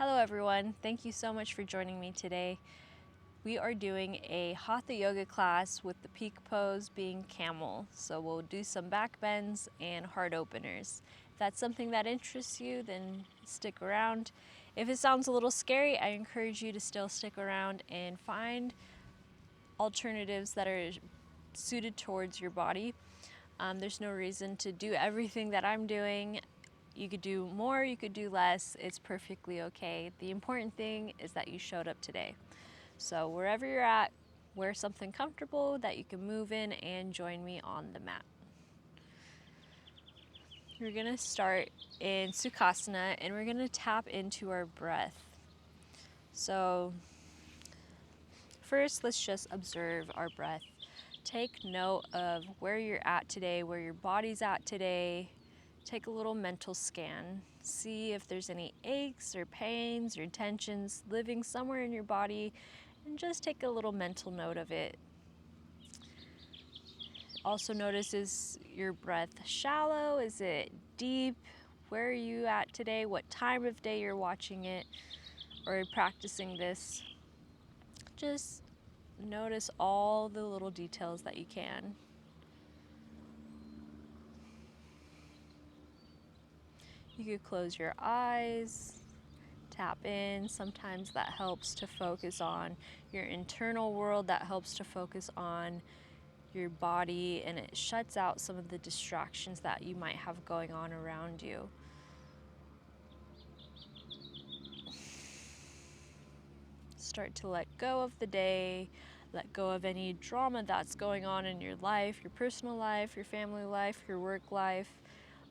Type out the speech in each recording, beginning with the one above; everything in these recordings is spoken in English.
Hello everyone, thank you so much for joining me today. We are doing a Hatha Yoga class with the peak pose being camel. So we'll do some back bends and heart openers. If that's something that interests you, then stick around. If it sounds a little scary, I encourage you to still stick around and find alternatives that are suited towards your body. There's no reason to do everything that I'm doing. You could do more, you could do less, it's perfectly okay. The important thing is that you showed up today. So wherever you're at, wear something comfortable that you can move in and join me on the mat. We're gonna start in Sukhasana and we're gonna tap into our breath. So first, let's just observe our breath. Take note of where you're at today, where your body's at today. Take a little mental scan. See if there's any aches or pains or tensions living somewhere in your body, and just take a little mental note of it. Also notice, is your breath shallow? Is it deep? Where are you at today? What time of day you're watching it or practicing this? Just notice all the little details that you can. You could close your eyes, tap in. Sometimes that helps to focus on your internal world, that helps to focus on your body, and it shuts out some of the distractions that you might have going on around you. Start to let go of the day, let go of any drama that's going on in your life, your personal life, your family life, your work life.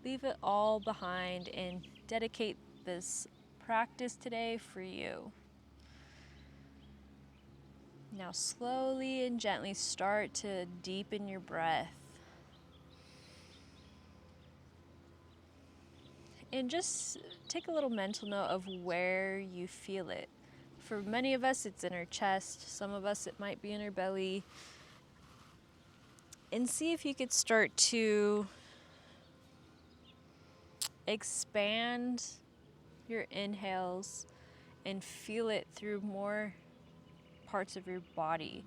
Leave it all behind and dedicate this practice today for you. Now slowly and gently start to deepen your breath. And just take a little mental note of where you feel it. For many of us, it's in our chest. Some of us, it might be in our belly. And see if you could start to expand your inhales and feel it through more parts of your body.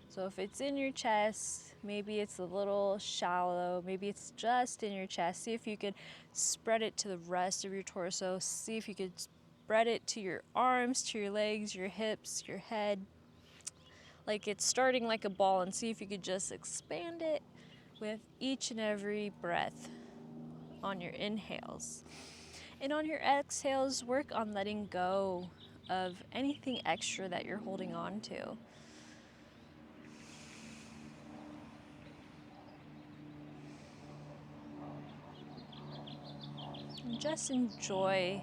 So if it's in your chest, maybe it's a little shallow, maybe it's just in your chest. See if you could spread it to the rest of your torso. See if you could spread it to your arms, to your legs, your hips, your head. Like it's starting like a ball, and see if you could just expand it with each and every breath on your inhales. And on your exhales, work on letting go of anything extra that you're holding on to. And just enjoy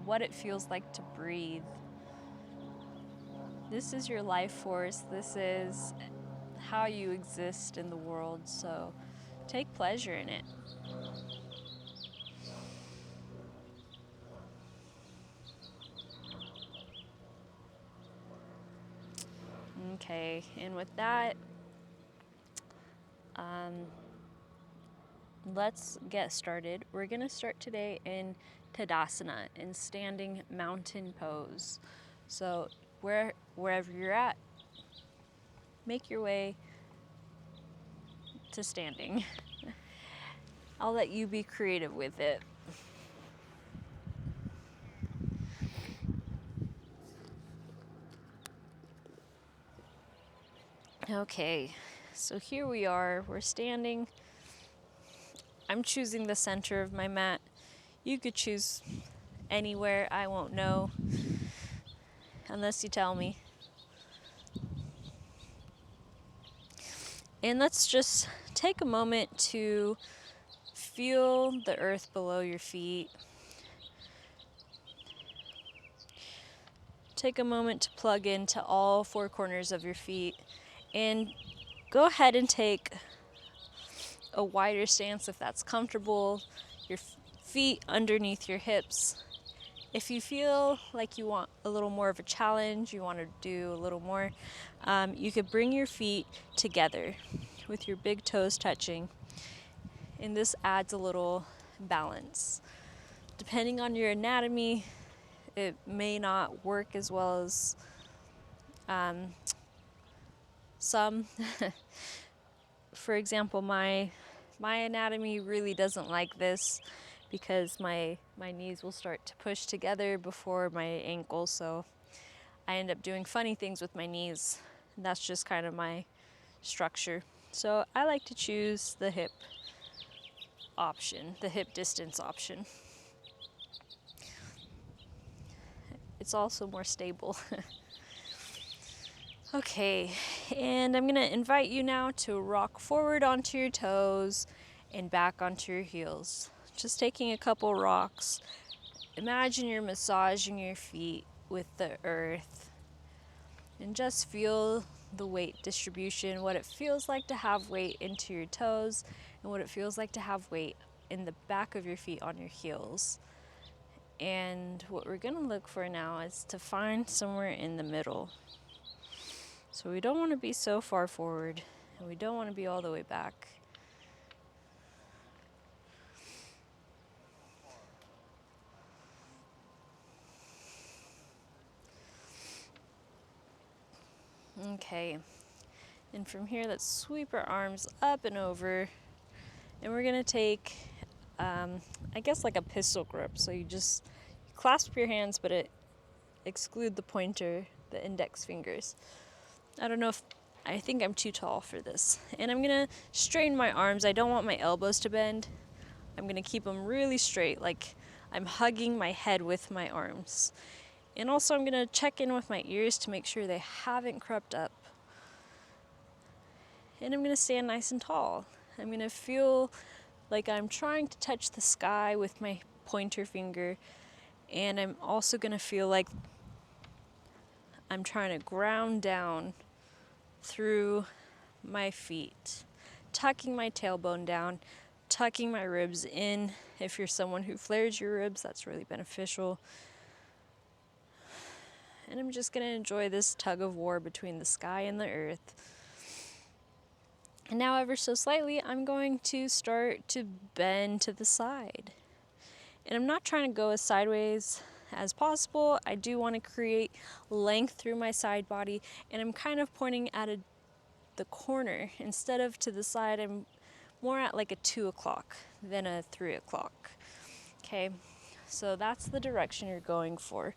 what it feels like to breathe. This is your life force. This is how you exist in the world. So take pleasure in it. Okay, and with that, let's get started. We're gonna start today in Tadasana, in standing mountain pose. So wherever you're at, make your way to standing. I'll let you be creative with it. Okay, so here we are, we're standing. I'm choosing the center of my mat. You could choose anywhere, I won't know unless you tell me. And let's just take a moment to feel the earth below your feet. Take a moment to plug into all four corners of your feet and go ahead and take a wider stance if that's comfortable. Your feet underneath your hips. If you feel like you want a little more of a challenge, you want to do a little more, you could bring your feet together with your big toes touching, and this adds a little balance. Depending on your anatomy, it may not work as well as some. For example, my anatomy really doesn't like this because my knees will start to push together before my ankles, so I end up doing funny things with my knees. That's just kind of my structure. So I like to choose the hip option, the hip distance option. It's also more stable. Okay, and I'm gonna invite you now to rock forward onto your toes and back onto your heels. Just taking a couple rocks. Imagine you're massaging your feet with the earth and just feel the weight distribution, what it feels like to have weight into your toes and what it feels like to have weight in the back of your feet on your heels. And what we're gonna look for now is to find somewhere in the middle. So we don't want to be so far forward, and we don't want to be all the way back. Okay, and from here, let's sweep our arms up and over, and we're gonna take, I guess like a pistol grip. So you just clasp your hands, but exclude the pointer, the index fingers. I don't know if, I think I'm too tall for this. And I'm gonna straighten my arms. I don't want my elbows to bend. I'm gonna keep them really straight, like I'm hugging my head with my arms. And also I'm gonna check in with my ears to make sure they haven't crept up. And I'm gonna stand nice and tall. I'm gonna feel like I'm trying to touch the sky with my pointer finger. And I'm also gonna feel like I'm trying to ground down through my feet, tucking my tailbone down, tucking my ribs in. If you're someone who flares your ribs, that's really beneficial. And I'm just gonna enjoy this tug of war between the sky and the earth. And now ever so slightly, I'm going to start to bend to the side. And I'm not trying to go as sideways as possible. I do want to create length through my side body, and I'm kind of pointing at the corner. Instead of to the side, I'm more at like a 2 o'clock than a 3 o'clock. Okay, so that's the direction you're going for.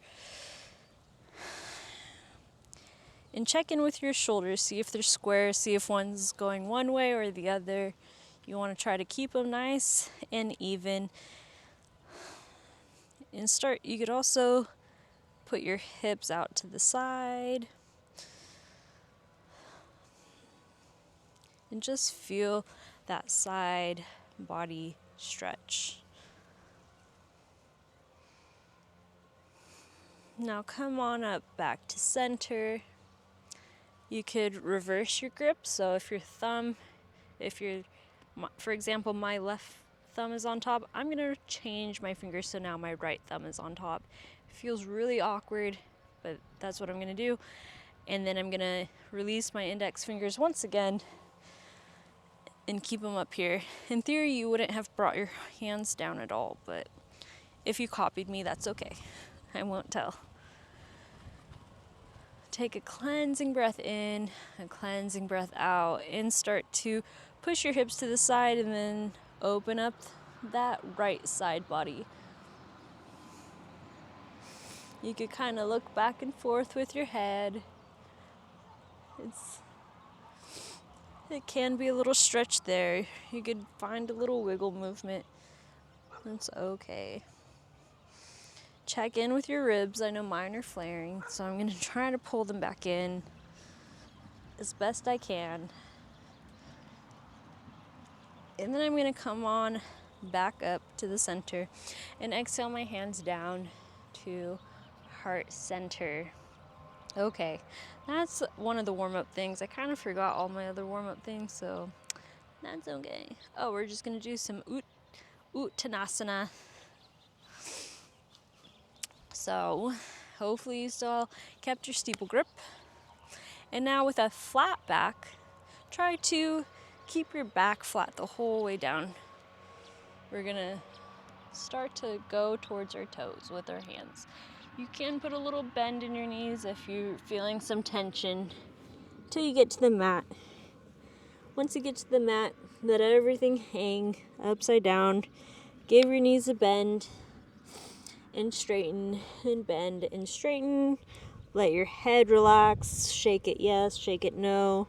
And check in with your shoulders, see if they're square, see if one's going one way or the other. You want to try to keep them nice and even. And you could also put your hips out to the side. And just feel that side body stretch. Now come on up back to center. You could reverse your grip. So if for example, my left thumb is on top, I'm gonna change my fingers so now my right thumb is on top. It feels really awkward, but that's what I'm gonna do. And then I'm gonna release my index fingers once again and keep them up here. In theory, you wouldn't have brought your hands down at all, but if you copied me, that's okay. I won't tell. Take a cleansing breath in, a cleansing breath out, and start to push your hips to the side and then open up that right side body. You could kind of look back and forth with your head. It can be a little stretch there. You could find a little wiggle movement. It's okay. Check in with your ribs. I know mine are flaring, so I'm going to try to pull them back in as best I can. And then I'm going to come on back up to the center and exhale my hands down to heart center. Okay, that's one of the warm-up things. I kind of forgot all my other warm-up things, so that's okay. Oh, we're just going to do some Uttanasana. So hopefully you still kept your steeple grip. And now with a flat back, try to keep your back flat the whole way down. We're gonna start to go towards our toes with our hands. You can put a little bend in your knees if you're feeling some tension till you get to the mat. Once you get to the mat, let everything hang upside down. Give your knees a bend and straighten and bend and straighten. Let your head relax. Shake it yes, shake it no.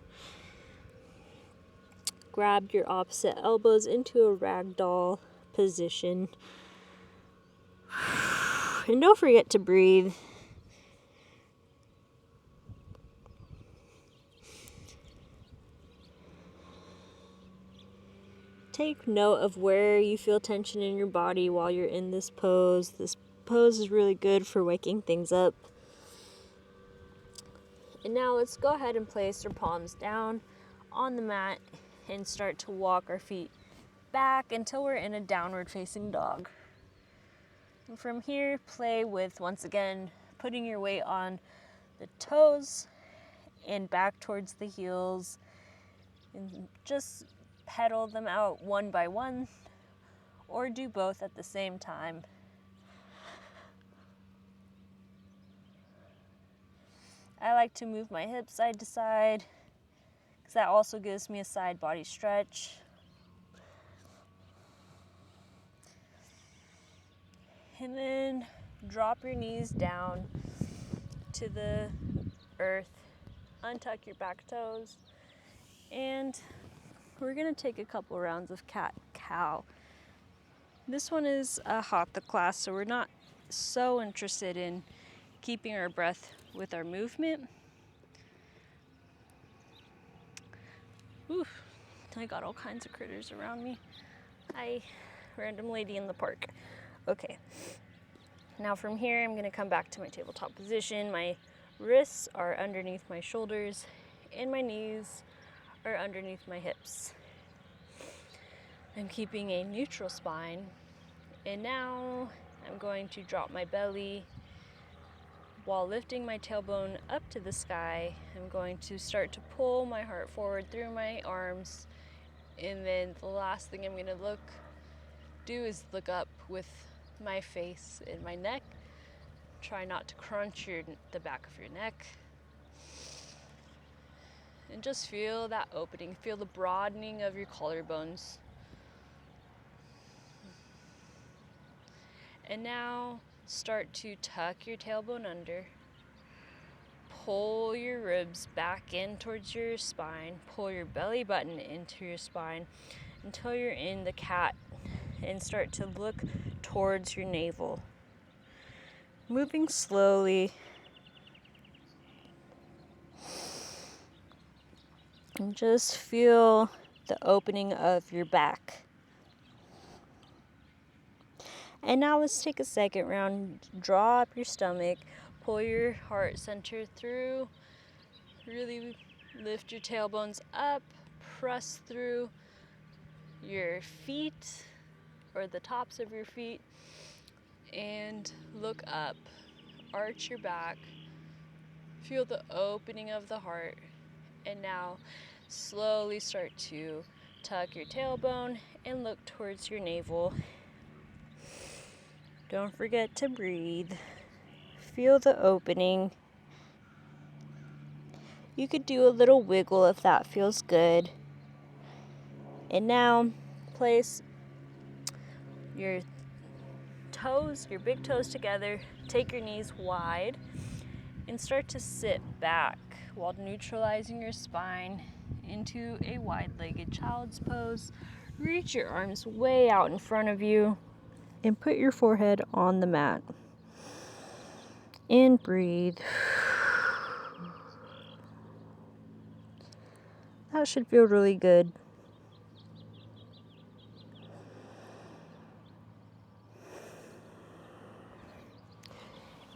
Grab your opposite elbows into a ragdoll position. And don't forget to breathe. Take note of where you feel tension in your body while you're in this pose. This pose is really good for waking things up. And now let's go ahead and place our palms down on the mat and start to walk our feet back until we're in a downward facing dog. And from here, play with, once again, putting your weight on the toes and back towards the heels, and just pedal them out one by one, or do both at the same time. I like to move my hips side to side because that also gives me a side body stretch. And then drop your knees down to the earth, untuck your back toes, and we're gonna take a couple rounds of cat-cow. This one is a Hatha class, so we're not so interested in keeping our breath with our movement. Oof, I got all kinds of critters around me. Hi, random lady in the park. Okay, now from here I'm gonna come back to my tabletop position. My wrists are underneath my shoulders and my knees are underneath my hips. I'm keeping a neutral spine, and now I'm going to drop my belly while lifting my tailbone up to the sky. I'm going to start to pull my heart forward through my arms, and then the last thing I'm going to do is look up with my face and my neck. Try not to crunch the back of your neck. And just feel that opening. Feel the broadening of your collarbones. And now start to tuck your tailbone under. Pull your ribs back in towards your spine. Pull your belly button into your spine until you're in the cat, and start to look towards your navel. Moving slowly. And just feel the opening of your back. And now let's take a second round. Draw up your stomach. Pull your heart center through. Really lift your tailbones up. Press through your feet or the tops of your feet. And look up. Arch your back. Feel the opening of the heart. And now slowly start to tuck your tailbone and look towards your navel. Don't forget to breathe. Feel the opening. You could do a little wiggle if that feels good. And now place your toes, your big toes together. Take your knees wide and start to sit back while neutralizing your spine into a wide-legged child's pose. Reach your arms way out in front of you and put your forehead on the mat. And breathe. That should feel really good.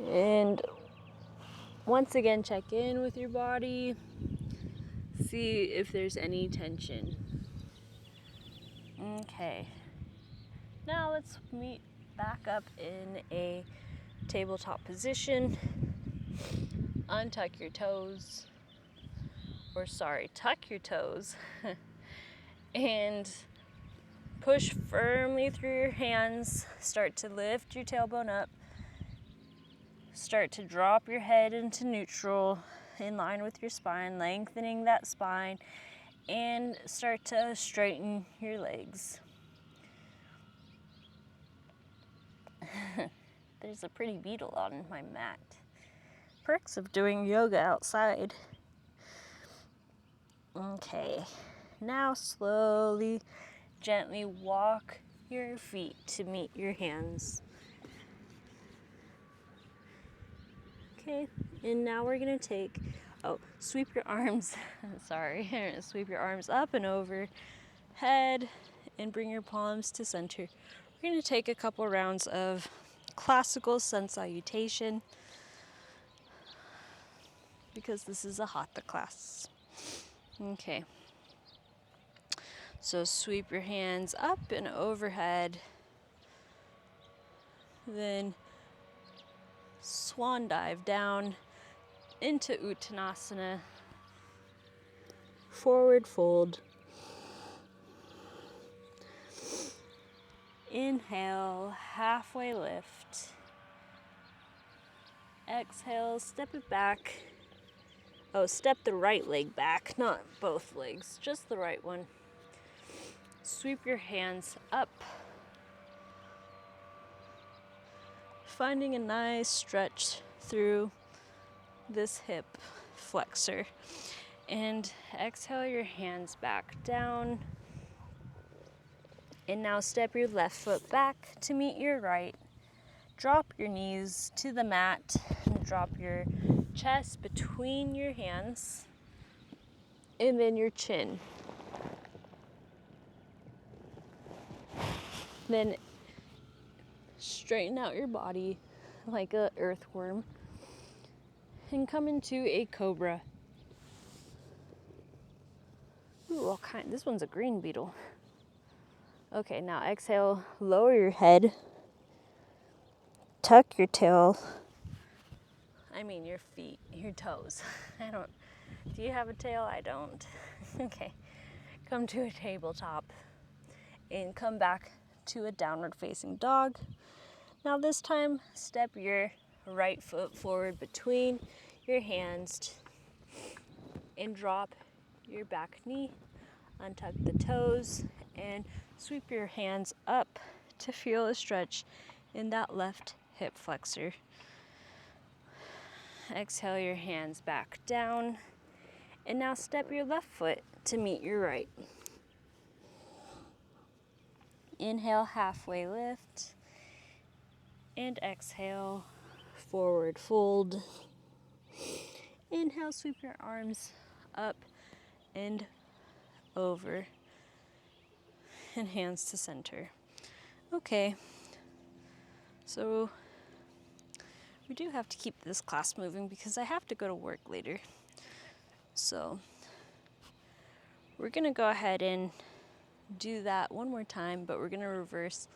And once again, check in with your body. See if there's any tension. Okay. Now let's meet back up in a tabletop position. Untuck your toes. Tuck your toes. And push firmly through your hands. Start to lift your tailbone up. start to drop your head into neutral in line with your spine, lengthening that spine, and start to straighten your legs. There's a pretty beetle on my mat. Perks of doing yoga outside. Okay, now slowly, gently walk your feet to meet your hands. Okay, and now we're gonna sweep your arms, sweep your arms up and over head and bring your palms to center. We're gonna take a couple rounds of classical sun salutation because this is a Hatha class. Okay, so sweep your hands up and overhead, then swan dive down into Uttanasana, forward fold. Inhale, halfway lift. Exhale, step it back. Step the right leg back, not both legs, just the right one. Sweep your hands up, finding a nice stretch through this hip flexor. And exhale your hands back down. And now step your left foot back to meet your right. Drop your knees to the mat and drop your chest between your hands and then your chin. Then straighten out your body like an earthworm and come into a cobra. Ooh, this one's a green beetle. Okay, now exhale, lower your head, tuck your your feet, your toes. Do you have a tail? I don't. Okay, come to a tabletop and come back to a downward facing dog. Now this time, step your right foot forward between your hands and drop your back knee, untuck the toes, and sweep your hands up to feel a stretch in that left hip flexor. Exhale your hands back down, and now step your left foot to meet your right. Inhale, halfway lift, and exhale, forward fold. Inhale, sweep your arms up and over, and hands to center. Okay, so we do have to keep this class moving because I have to go to work later. So we're gonna go ahead and do that one more time, but we're gonna reverse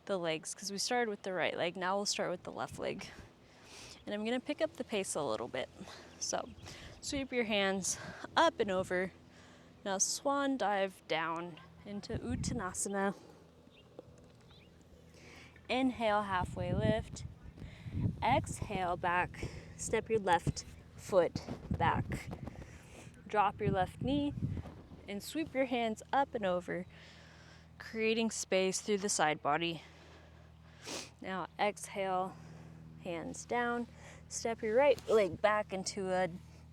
the legs because we started with the right leg. Now we'll start with the left leg. And I'm gonna pick up the pace a little bit. So sweep your hands up and over. Now swan dive down into Uttanasana. Inhale, halfway lift. Exhale back, step your left foot back. Drop your left knee and sweep your hands up and over, creating space through the side body. Now exhale, hands down, step your right leg back into a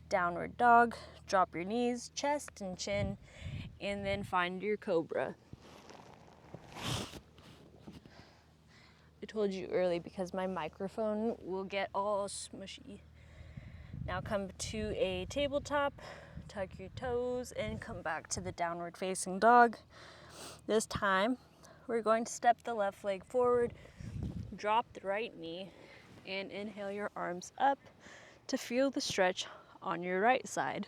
downward dog, drop your knees, chest and chin, and then find your cobra. I told you early because my microphone will get all smushy. Now come to a tabletop, tuck your toes, and come back to the downward facing dog. This time, we're going to step the left leg forward, drop the right knee, and inhale your arms up to feel the stretch on your right side.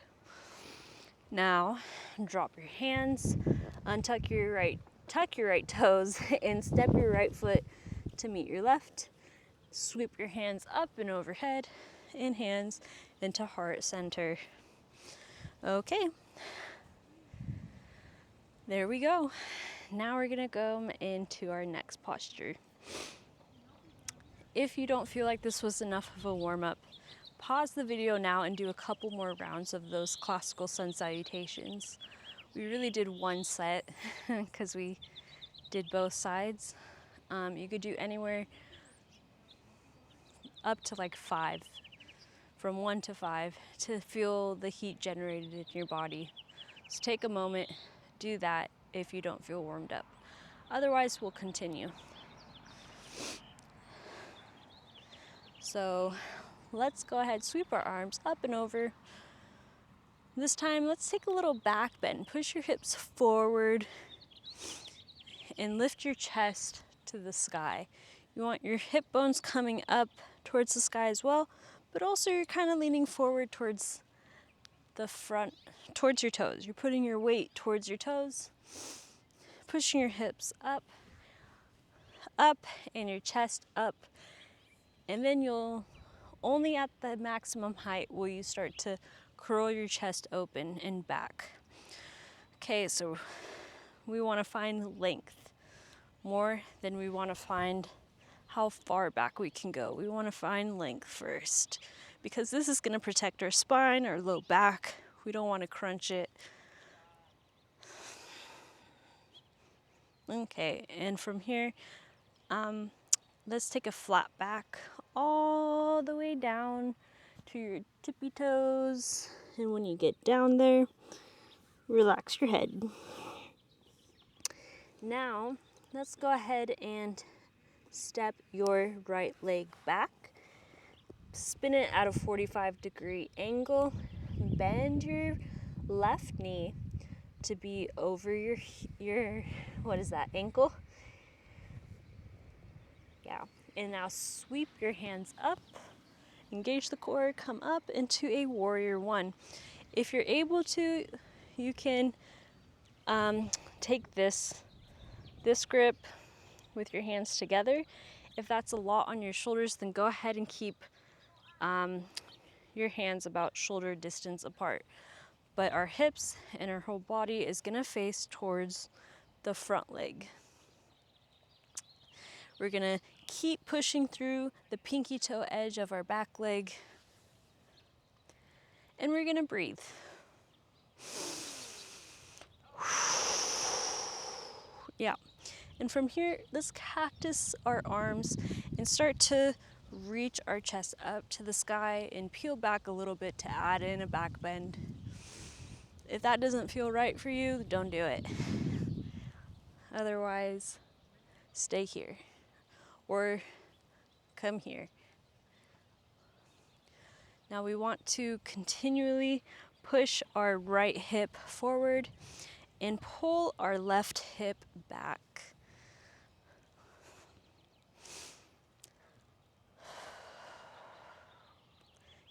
Now, drop your hands, tuck your right toes, and step your right foot to meet your left. Sweep your hands up and overhead, and hands into heart center. Okay, there we go. Now we're gonna go into our next posture. if you don't feel like this was enough of a warm-up, pause the video now and do a couple more rounds of those classical sun salutations. We really did one set because we did both sides. You could do anywhere up to like 5, from 1 to 5, to feel the heat generated in your body. So take a moment, do that if you don't feel warmed up. Otherwise, we'll continue. So let's go ahead, sweep our arms up and over. This time, let's take a little back bend. Push your hips forward and lift your chest to the sky. You want your hip bones coming up towards the sky as well, but also you're kind of leaning forward towards the front, towards your toes. You're putting your weight towards your toes, pushing your hips up, and your chest up. And then you'll, only at the maximum height will you start to curl your chest open and back. Okay, so we want to find length more than we want to find how far back we can go. We want to find length first, because this is going to protect our spine, our low back. We don't want to crunch it. Okay, and from here, let's take a flat back all the way down to your tippy toes. And when you get down there, relax your head. Now, let's go ahead and step your right leg back. Spin it at a 45-degree angle. Bend your left knee to be over your what is that, ankle? Yeah. And now sweep your hands up. Engage the core, come up into a warrior one. If you're able to, you can take this grip with your hands together. If that's a lot on your shoulders, then go ahead and keep your hands about shoulder distance apart. But our hips and our whole body is gonna face towards the front leg. We're gonna keep pushing through the pinky toe edge of our back leg. And we're gonna breathe. Yeah. And from here, let's cactus our arms and start to reach our chest up to the sky and peel back a little bit to add in a back bend. If that doesn't feel right for you, don't do it. Otherwise, stay here or come here. Now we want to continually push our right hip forward and pull our left hip back.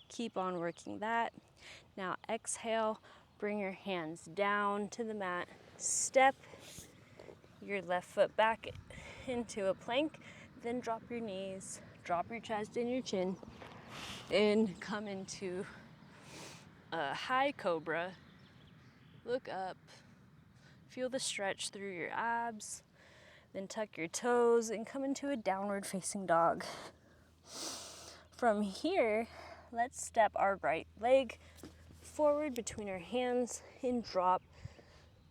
Keep on working that. Now exhale, bring your hands down to the mat. Step your left foot back into a plank, then drop your knees, drop your chest and your chin, and come into a high cobra. Look up, feel the stretch through your abs, then tuck your toes and come into a downward facing dog. From here, let's step our right leg forward between our hands and drop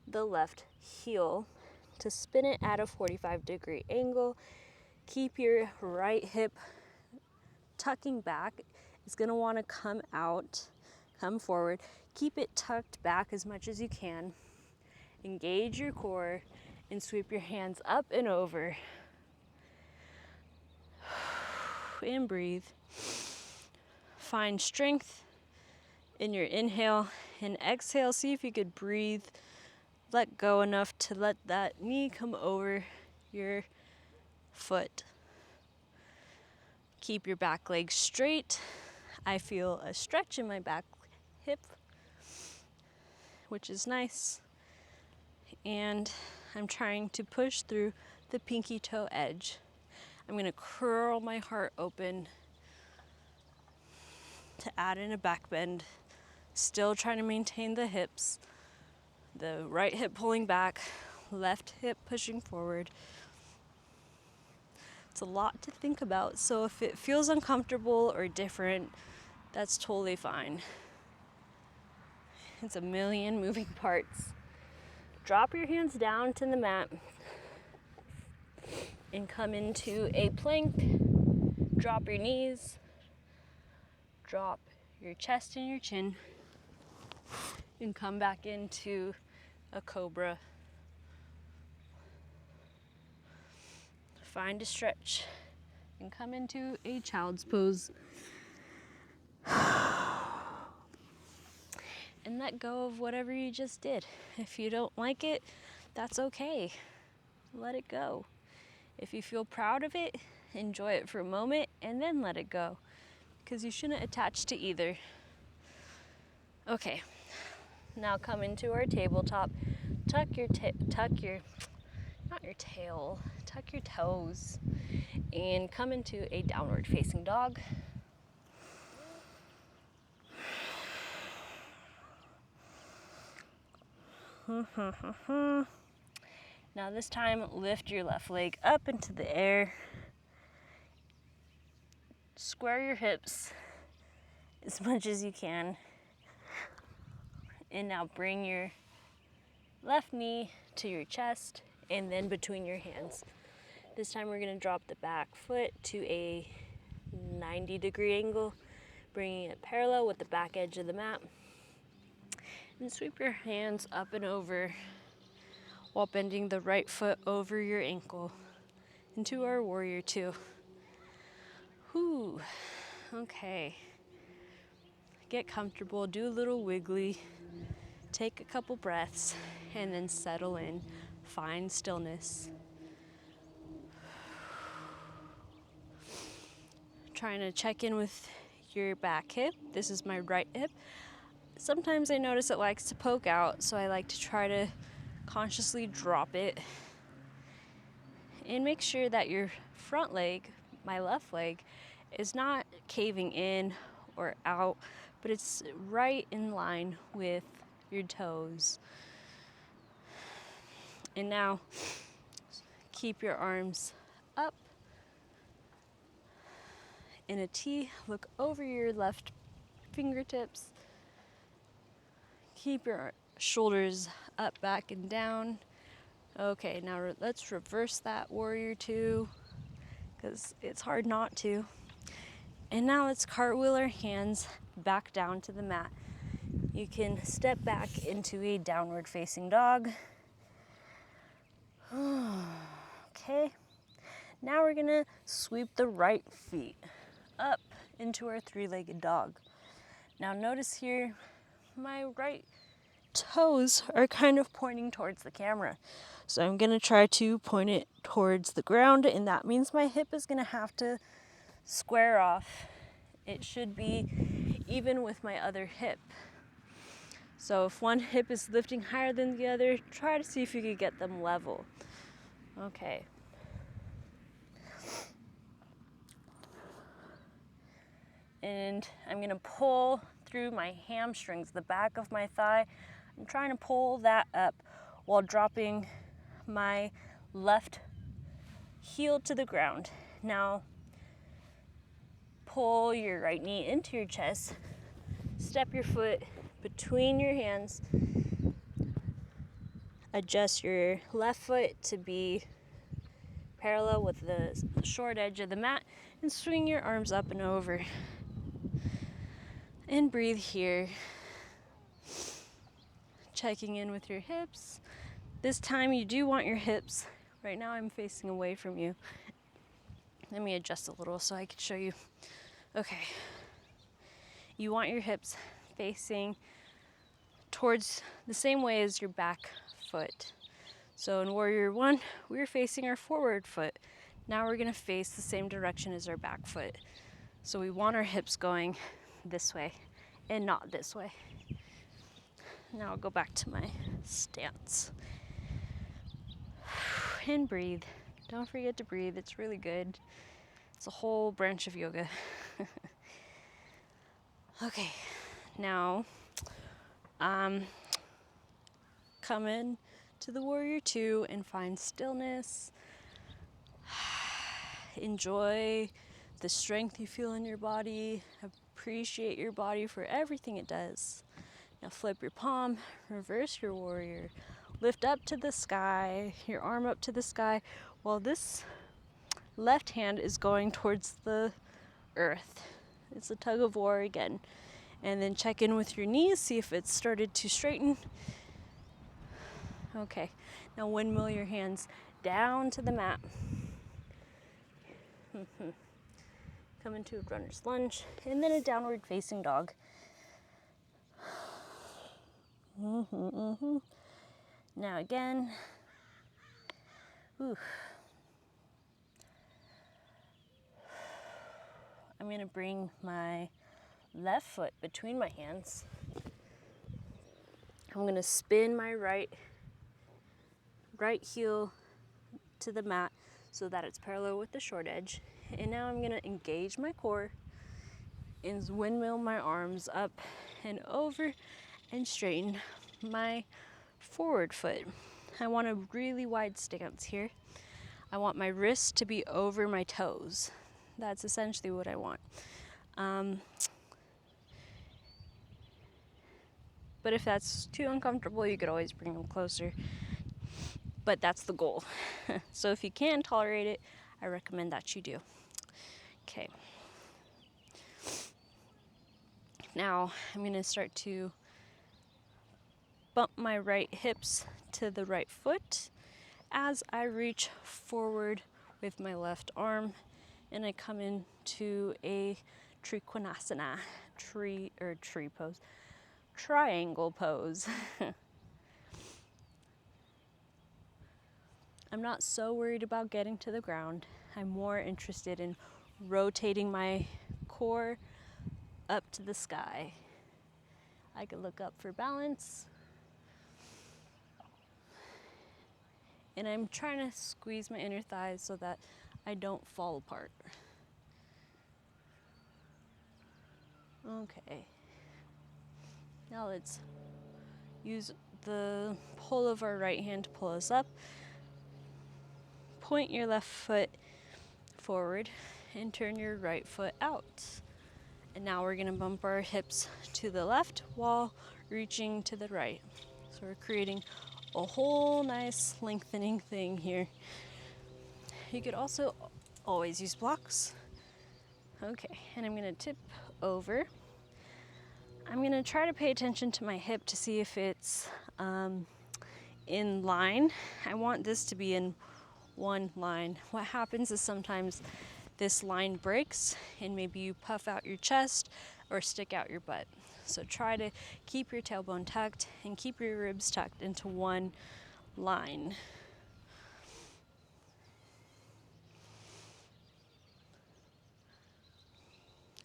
the left heel to spin it at a 45-degree angle. Keep your right hip tucking back. It's gonna wanna come out, come forward. Keep it tucked back as much as you can. Engage your core and sweep your hands up and over. And breathe. Find strength in your inhale and exhale. See if you could breathe. Let go enough to let that knee come over your foot. Keep your back leg straight. I feel a stretch in my back hip, which is nice. And I'm trying to push through the pinky toe edge. I'm gonna curl my heart open to add in a back bend. Still trying to maintain the hips. The right hip pulling back, left hip pushing forward. It's a lot to think about, so if it feels uncomfortable or different, that's totally fine. It's a million moving parts. Drop your hands down to the mat and come into a plank. Drop your knees, drop your chest and your chin, and come back into a cobra. Find a stretch and come into a child's pose. And let go of whatever you just did. If you don't like it, that's okay. Let it go. If you feel proud of it, enjoy it for a moment and then let it go, because you shouldn't attach to either. Okay, now come into our tabletop. Tuck your toes, and come into a downward facing dog. Now this time, lift your left leg up into the air. Square your hips as much as you can. And now bring your left knee to your chest and then between your hands. This time we're going to drop the back foot to a 90-degree angle, bringing it parallel with the back edge of the mat. And sweep your hands up and over while bending the right foot over your ankle into our warrior two. Whew. Okay. Get comfortable, do a little wiggly, take a couple breaths, and then settle in. Find stillness. Trying to check in with your back hip. This is my right hip. Sometimes I notice it likes to poke out, so I like to try to consciously drop it. And make sure that your front leg, my left leg, is not caving in or out, but it's right in line with your toes. And now keep your arms up in a T. Look over your left fingertips. Keep your shoulders up, back, and down. Okay, now let's reverse that warrior two, because it's hard not to. And now let's cartwheel our hands back down to the mat. You can step back into a downward facing dog. Okay, now we're gonna sweep the right feet up into our three-legged dog. Now notice here, my right toes are kind of pointing towards the camera. So I'm gonna try to point it towards the ground, and that means my hip is gonna have to square off. It should be even with my other hip. So if one hip is lifting higher than the other, try to see if you could get them level. Okay. And I'm gonna pull through my hamstrings, the back of my thigh. I'm trying to pull that up while dropping my left heel to the ground. Now, pull your right knee into your chest. Step your foot between your hands. Adjust your left foot to be parallel with the short edge of the mat, and swing your arms up and over. And breathe here. Checking in with your hips. This time you do want your hips. Right now I'm facing away from you. Let me adjust a little so I can show you. Okay. You want your hips facing towards the same way as your back foot. So in Warrior One, we were facing our forward foot. Now we're gonna face the same direction as our back foot. So we want our hips going this way and not this way. Now I'll go back to my stance. And breathe. Don't forget to breathe, it's really good. It's a whole branch of yoga. Okay, now come in to the Warrior Two and find stillness. enjoy the strength you feel in your body. Appreciate your body for everything it does. Now flip your palm, reverse your warrior. Lift up to the sky, your arm up to the sky, while this left hand is going towards the earth. It's a tug of war again. And then check in with your knees, see if it's started to straighten. Okay, now windmill your hands down to the mat. Come into a runner's lunge, and then a downward facing dog. Now again. Ooh. I'm gonna bring my left foot between my hands. I'm gonna spin my right heel to the mat so that it's parallel with the short edge. And now I'm gonna engage my core and windmill my arms up and over and straighten my forward foot. I want a really wide stance here. I want my wrists to be over my toes. That's essentially what I want. But if that's too uncomfortable, you could always bring them closer. But that's the goal. So if you can tolerate it, I recommend that you do. Okay. Now I'm going to start to bump my right hips to the right foot as I reach forward with my left arm, and I come into a triangle pose. I'm not so worried about getting to the ground. I'm more interested in rotating my core up to the sky. I could look up for balance. And I'm trying to squeeze my inner thighs so that I don't fall apart. Okay. Now let's use the pull of our right hand to pull us up. Point your left foot forward and turn your right foot out. And now we're gonna bump our hips to the left while reaching to the right. So we're creating a whole nice lengthening thing here. You could also always use blocks. Okay, and I'm gonna tip over. I'm gonna try to pay attention to my hip to see if it's in line. I want this to be in one line. What happens is sometimes this line breaks and maybe you puff out your chest or stick out your butt. So try to keep your tailbone tucked and keep your ribs tucked into one line.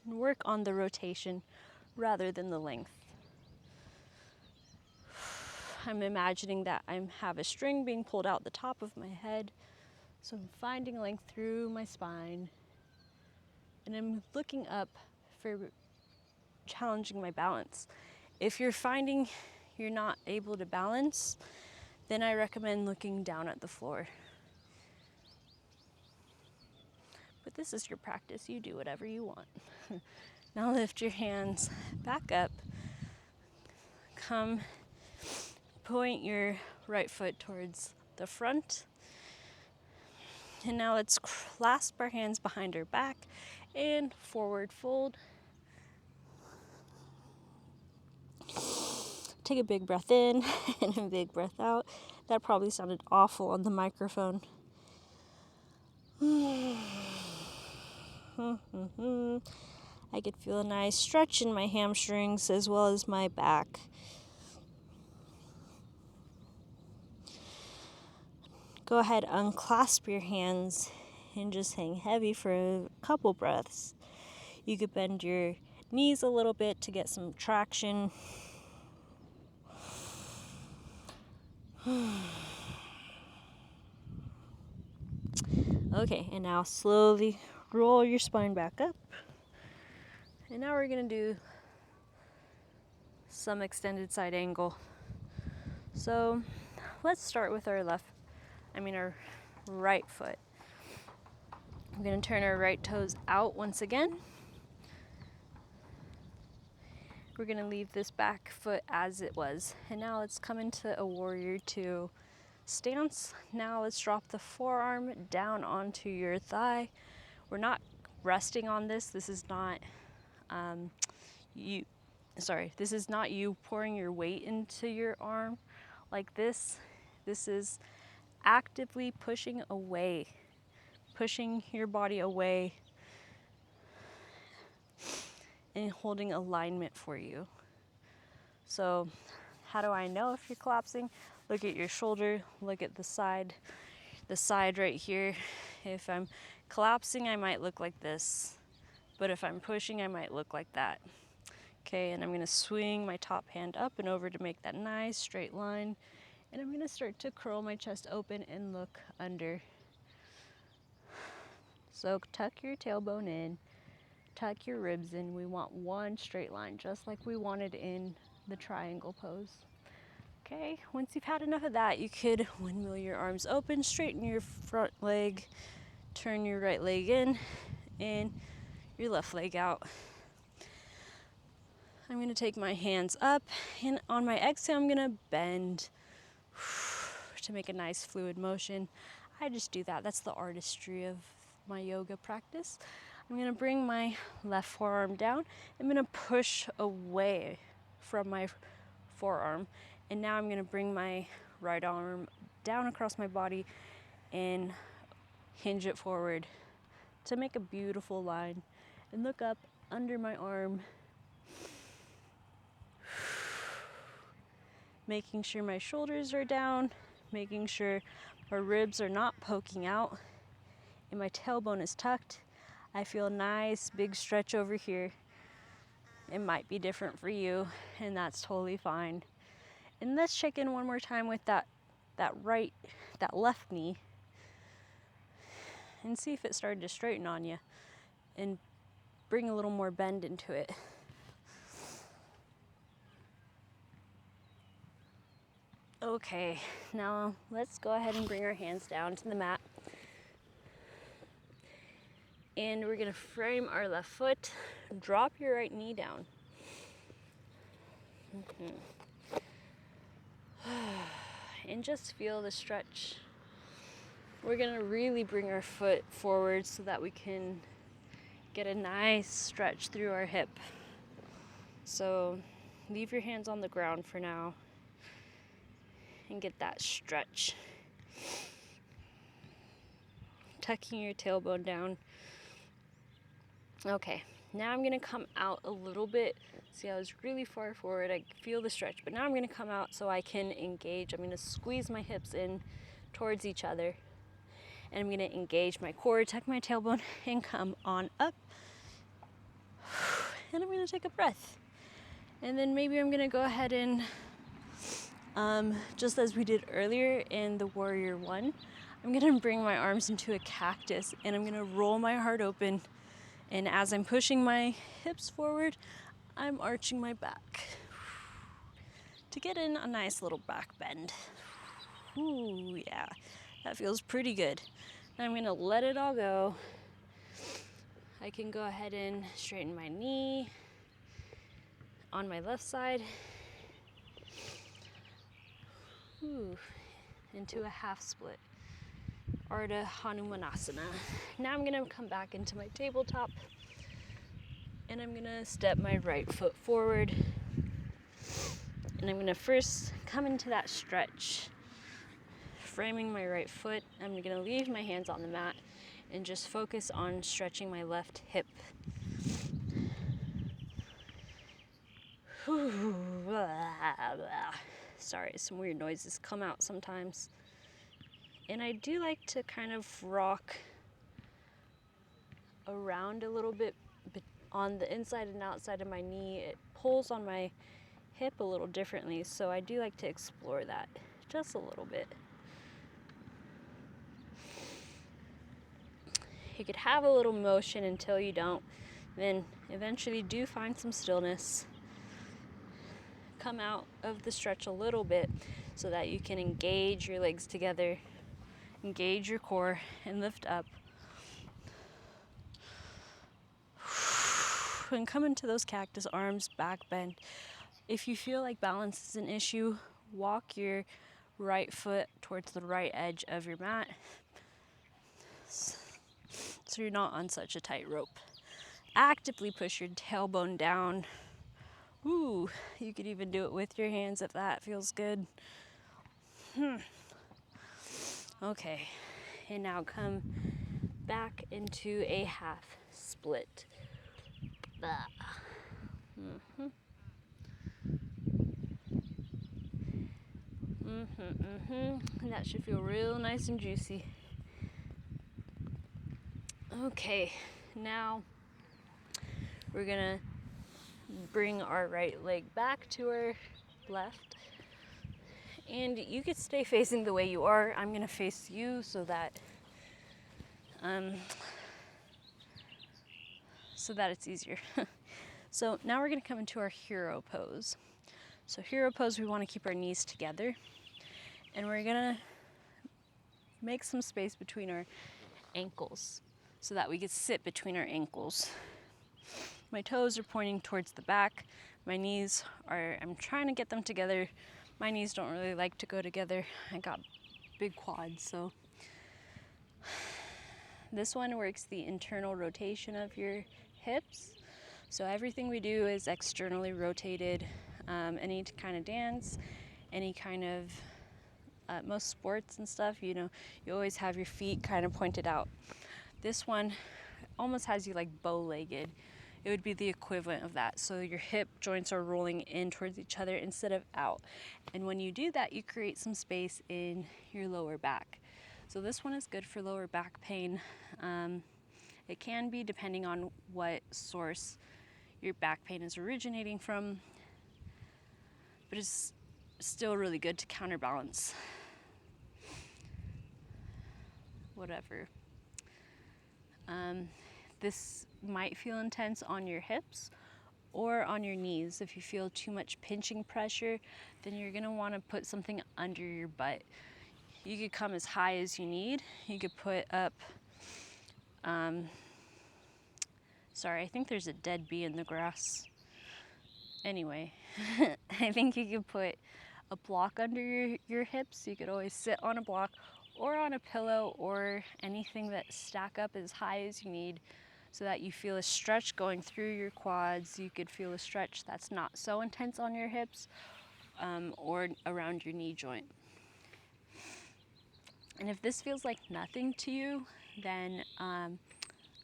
And work on the rotation rather than the length. I'm imagining that I have a string being pulled out the top of my head. So I'm finding length through my spine. And I'm looking up for challenging my balance. If you're finding you're not able to balance, then I recommend looking down at the floor. But this is your practice. You do whatever you want. Now lift your hands back up. Come, point your right foot towards the front. And now let's clasp our hands behind our back and forward fold. Take a big breath in and a big breath out. That probably sounded awful on the microphone. I could feel a nice stretch in my hamstrings as well as my back. Go ahead, unclasp your hands and just hang heavy for a couple breaths. You could bend your knees a little bit to get some traction. Okay, and now slowly roll your spine back up. And now we're gonna do some extended side angle. So let's start with our right foot. We're going to turn our right toes out once again. We're going to leave this back foot as it was. And now let's come into a warrior two stance. Now let's drop the forearm down onto your thigh. We're not resting on this. This is not this is not you pouring your weight into your arm like this. This is actively pushing away, pushing your body away and holding alignment for you. So how do I know if you're collapsing? Look at your shoulder, look at the side right here. If I'm collapsing, I might look like this, but if I'm pushing, I might look like that. Okay, and I'm gonna swing my top hand up and over to make that nice straight line. And I'm gonna start to curl my chest open and look under. So tuck your tailbone in, tuck your ribs in. We want one straight line, just like we wanted in the triangle pose. Okay, once you've had enough of that, you could windmill your arms open, straighten your front leg, turn your right leg in, and your left leg out. I'm gonna take my hands up, and on my exhale, I'm gonna bend to make a nice fluid motion. I just do that. That's the artistry of my yoga practice. I'm gonna bring my left forearm down. I'm gonna push away from my forearm. And now I'm gonna bring my right arm down across my body and hinge it forward to make a beautiful line. And look up under my arm, making sure my shoulders are down, making sure my ribs are not poking out, and my tailbone is tucked. I feel a nice big stretch over here. It might be different for you, and that's totally fine. And let's check in one more time with that left knee and see if it started to straighten on you and bring a little more bend into it. Okay, now let's go ahead and bring our hands down to the mat. And we're gonna frame our left foot, drop your right knee down. And just feel the stretch. We're gonna really bring our foot forward so that we can get a nice stretch through our hip. So leave your hands on the ground for now and get that stretch. Tucking your tailbone down. Okay, now I'm gonna come out a little bit. See, I was really far forward. I feel the stretch, but now I'm gonna come out so I can engage. I'm gonna squeeze my hips in towards each other. And I'm gonna engage my core, tuck my tailbone, and come on up. And I'm gonna take a breath. And then maybe I'm gonna go ahead and, just as we did earlier in the warrior one, I'm gonna bring my arms into a cactus and I'm gonna roll my heart open. And as I'm pushing my hips forward, I'm arching my back to get in a nice little back bend. Ooh, yeah, that feels pretty good. Now I'm gonna let it all go. I can go ahead and straighten my knee on my left side. Ooh, into a half split. Ardha Hanumanasana. Now I'm gonna come back into my tabletop and I'm gonna step my right foot forward. And I'm gonna first come into that stretch, framing my right foot. I'm gonna leave my hands on the mat and just focus on stretching my left hip. Sorry, some weird noises come out sometimes. And I do like to kind of rock around a little bit on the inside and outside of my knee. It pulls on my hip a little differently, so I do like to explore that just a little bit. You could have a little motion until you don't, then eventually do find some stillness. Come out of the stretch a little bit so that you can engage your legs together, engage your core, and lift up. twin, come into those cactus arms, back bend. If you feel like balance is an issue, walk your right foot towards the right edge of your mat so you're not on such a tight rope. Actively push your tailbone down. Ooh, you could even do it with your hands if that feels good. Okay, and now come back into a half split. And that should feel real nice and juicy. Okay, now we're gonna bring our right leg back to our left. And you could stay facing the way you are. I'm gonna face you so that it's easier. So now we're gonna come into our hero pose. So hero pose, we wanna keep our knees together. And we're gonna make some space between our ankles so that we can sit between our ankles. My toes are pointing towards the back. My knees are, I'm trying to get them together. My knees don't really like to go together. I got big quads, so. This one works the internal rotation of your hips. So everything we do is externally rotated. Any kind of dance, any kind of, most sports and stuff, you know, you always have your feet kind of pointed out. This one almost has you like bow-legged. It would be the equivalent of that. So your hip joints are rolling in towards each other instead of out. And when you do that, you create some space in your lower back. So this one is good for lower back pain. It can be depending on what source your back pain is originating from, but it's still really good to counterbalance whatever. This might feel intense on your hips or on your knees. If you feel too much pinching pressure, then you're gonna wanna put something under your butt. You could come as high as you need. You could put up, sorry, I think there's a dead bee in the grass. Anyway, I think you could put a block under your hips. You could always sit on a block or on a pillow or anything that stack up as high as you need so that you feel a stretch going through your quads. You could feel a stretch that's not so intense on your hips or around your knee joint. And if this feels like nothing to you, then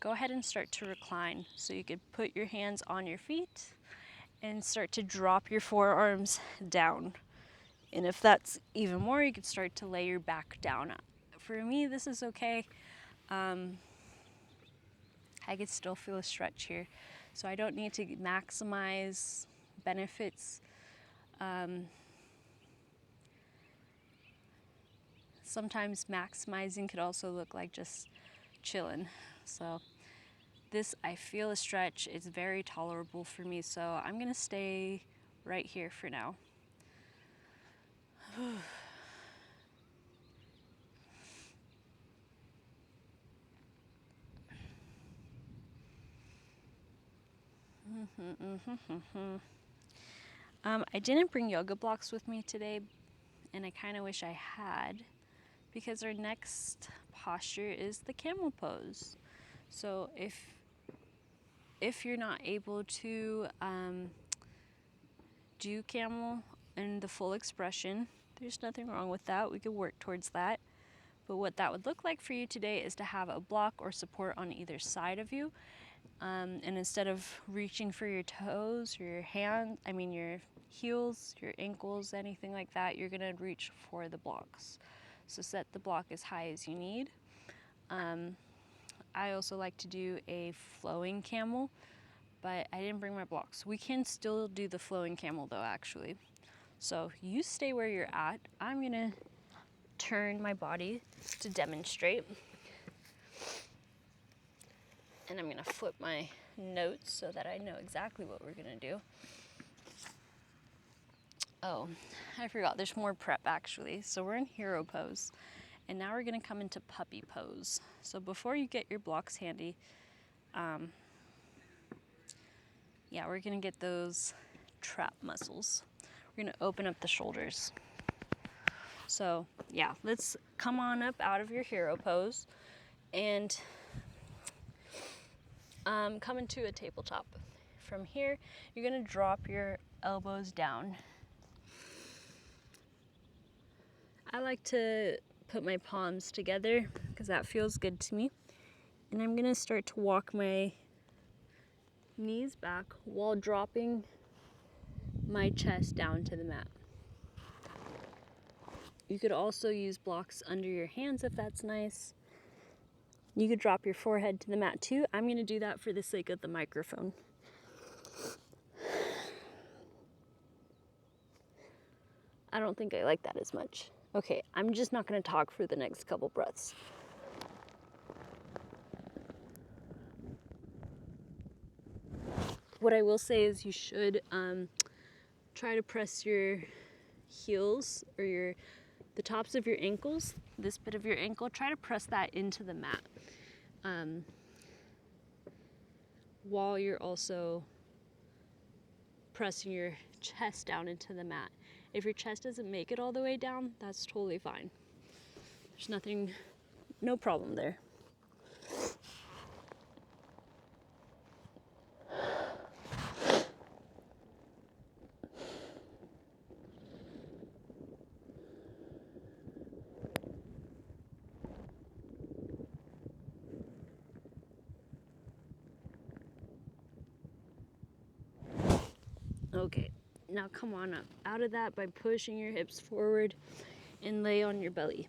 go ahead and start to recline. So you could put your hands on your feet and start to drop your forearms down. And if that's even more, you could start to lay your back down. For me, this is okay. I could still feel a stretch here. So I don't need to maximize benefits. Sometimes maximizing could also look like just chilling. So this, I feel a stretch. It's very tolerable for me. So I'm gonna stay right here for now. I didn't bring yoga blocks with me today, and I kind of wish I had, because our next posture is the camel pose. So if you're not able to do camel in the full expression, there's nothing wrong with that. We could work towards that. But what that would look like for you today is to have a block or support on either side of you. And instead of reaching for your toes, your heels, your ankles, anything like that, you're gonna reach for the blocks. So set the block as high as you need. I also like to do a flowing camel, but I didn't bring my blocks. We can still do the flowing camel though, actually. So you stay where you're at. I'm gonna turn my body to demonstrate. And I'm gonna flip my notes so that I know exactly what we're gonna do. Oh, I forgot, there's more prep actually. So we're in hero pose, and now we're gonna come into puppy pose. So before you get your blocks handy, Yeah, we're gonna get those trap muscles. We're gonna open up the shoulders. So yeah, let's come on up out of your hero pose and come into a tabletop. From here, you're gonna drop your elbows down. I like to put my palms together because that feels good to me. And I'm gonna start to walk my knees back while dropping my chest down to the mat. You could also use blocks under your hands if that's nice. You could drop your forehead to the mat too. I'm gonna do that for the sake of the microphone. I don't think I like that as much. Okay, I'm just not gonna talk for the next couple breaths. What I will say is you should try to press your heels or the tops of your ankles, this bit of your ankle, try to press that into the mat while you're also pressing your chest down into the mat. If your chest doesn't make it all the way down, that's totally fine. There's nothing, no problem there. Okay, now come on up out of that by pushing your hips forward and lay on your belly.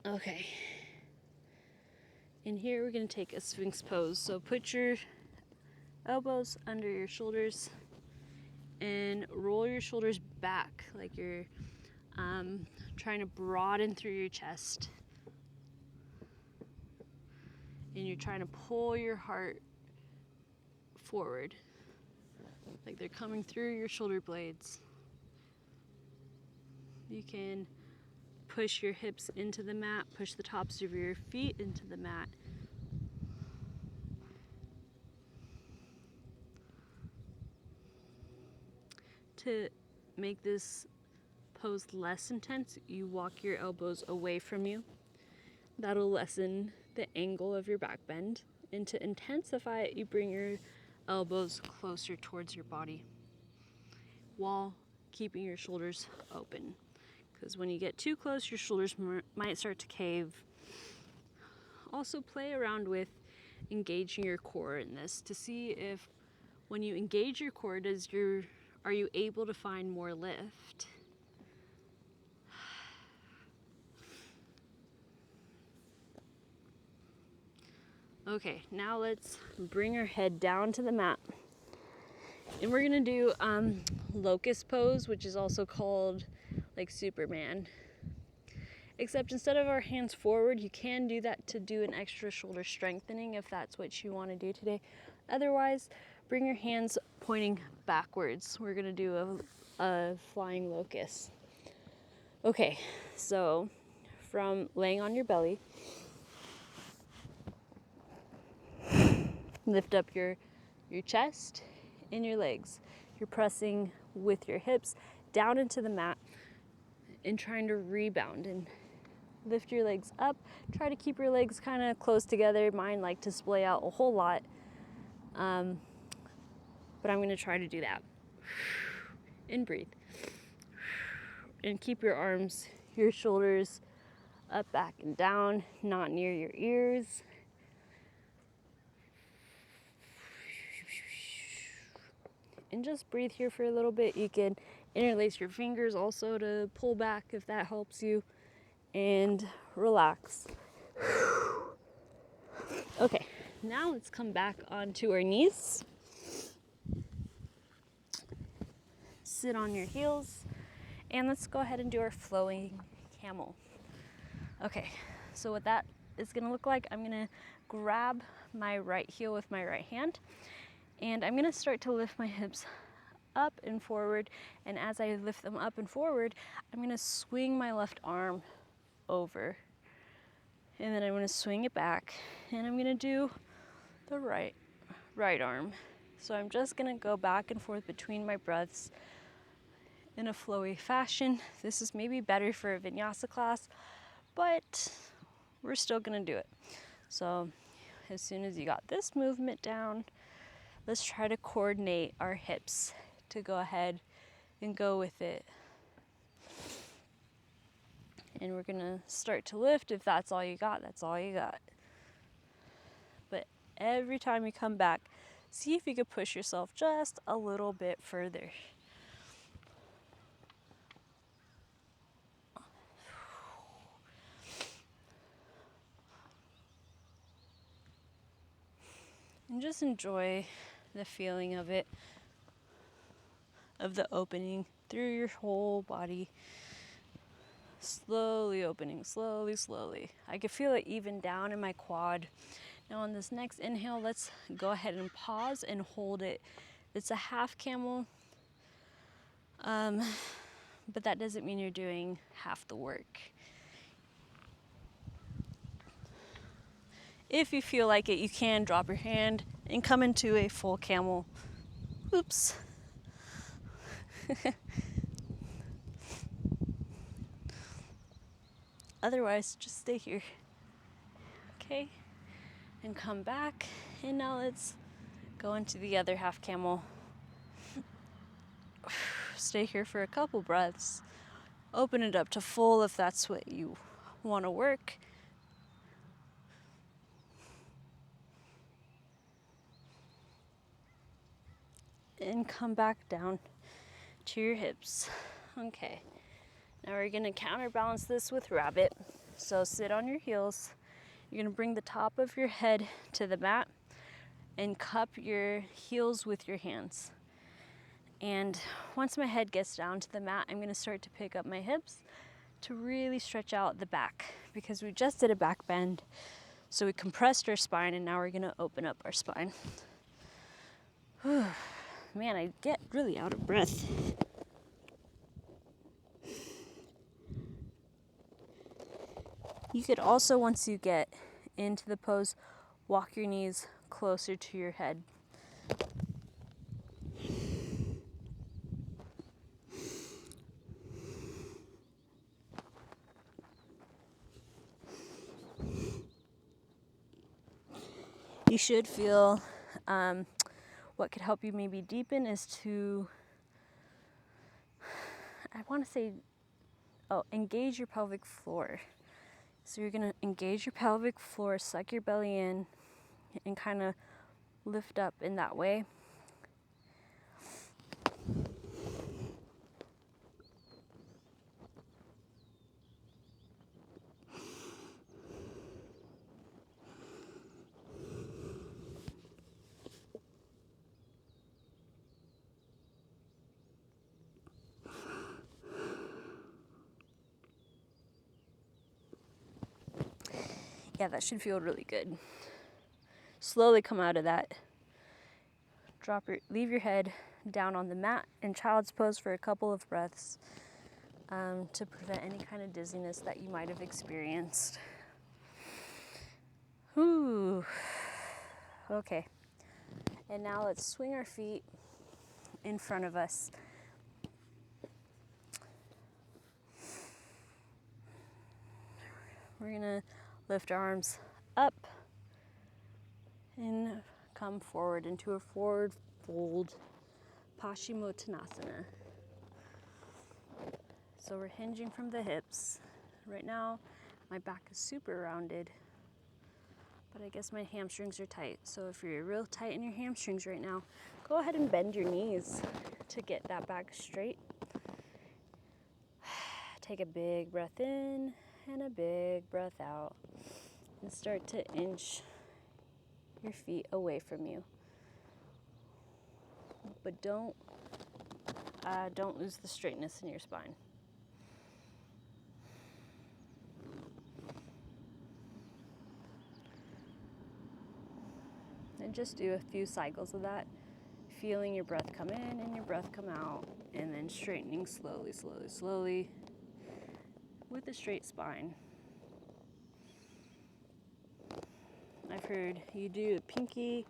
Okay. And here we're gonna take a Sphinx pose. So put your elbows under your shoulders and roll your shoulders back like you're trying to broaden through your chest. And you're trying to pull your heart forward, like they're coming through your shoulder blades. You can push your hips into the mat, push the tops of your feet into the mat. To make this pose less intense, you walk your elbows away from you. That'll lessen the angle of your back bend. And to intensify it, you bring your elbows closer towards your body while keeping your shoulders open. Because when you get too close, your shoulders might start to cave. Also play around with engaging your core in this to see if when you engage your core, are you able to find more lift? Okay, now let's bring our head down to the mat. And we're gonna do locust pose, which is also called like Superman. Except instead of our hands forward, you can do that to do an extra shoulder strengthening if that's what you wanna do today. Otherwise, bring your hands pointing backwards. We're gonna do a flying locust. Okay, so from laying on your belly, lift up your chest and your legs. You're pressing with your hips down into the mat and trying to rebound and lift your legs up. Try to keep your legs kind of close together. Mine like to splay out a whole lot, but I'm going to try to do that. And breathe. And keep your arms, your shoulders up, back, and down, not near your ears. And just breathe here for a little bit. You can interlace your fingers also to pull back if that helps you. And relax. Okay, now let's come back onto our knees. Sit on your heels. And let's go ahead and do our flowing camel. Okay, so what that is gonna look like, I'm gonna grab my right heel with my right hand. And I'm gonna start to lift my hips up and forward. And as I lift them up and forward, I'm gonna swing my left arm over. And then I'm gonna swing it back. And I'm gonna do the right right arm. So I'm just gonna go back and forth between my breaths in a flowy fashion. This is maybe better for a vinyasa class, but we're still gonna do it. So as soon as you got this movement down, let's try to coordinate our hips to go ahead and go with it. And we're gonna start to lift. If that's all you got, that's all you got. But every time you come back, see if you could push yourself just a little bit further. And just enjoy the feeling of it, of the opening through your whole body. Slowly opening, slowly, slowly. I can feel it even down in my quad. Now on this next inhale, let's go ahead and pause and hold it. It's a half camel, but that doesn't mean you're doing half the work. If you feel like it, you can drop your hand and come into a full camel. Oops. Otherwise, just stay here. Okay? And come back. And now let's go into the other half camel. Stay here for a couple breaths. Open it up to full if that's what you want to work. And come back down to your hips. Okay. Now we're going to counterbalance this with rabbit. So sit on your heels. You're going to bring the top of your head to the mat and cup your heels with your hands. And once my head gets down to the mat, I'm going to start to pick up my hips to really stretch out the back, because we just did a back bend. So we compressed our spine, and now we're going to open up our spine. Whew. Man, I get really out of breath. You could also, once you get into the pose, walk your knees closer to your head. You should feel, what could help you maybe deepen is to, engage your pelvic floor. So you're gonna engage your pelvic floor, suck your belly in, and kind of lift up in that way. Yeah, that should feel really good. Slowly come out of that. Leave your head down on the mat in child's pose for a couple of breaths, to prevent any kind of dizziness that you might have experienced. Whew. Okay. And now let's swing our feet in front of us. We're gonna lift our arms up and come forward into a forward fold, Paschimottanasana. So we're hinging from the hips. Right now, my back is super rounded, but I guess my hamstrings are tight. So if you're real tight in your hamstrings right now, go ahead and bend your knees to get that back straight. Take a big breath in and a big breath out, and start to inch your feet away from you. But don't lose the straightness in your spine. And just do a few cycles of that, feeling your breath come in and your breath come out, and then straightening slowly, slowly, slowly with a straight spine. I've heard you do a pinky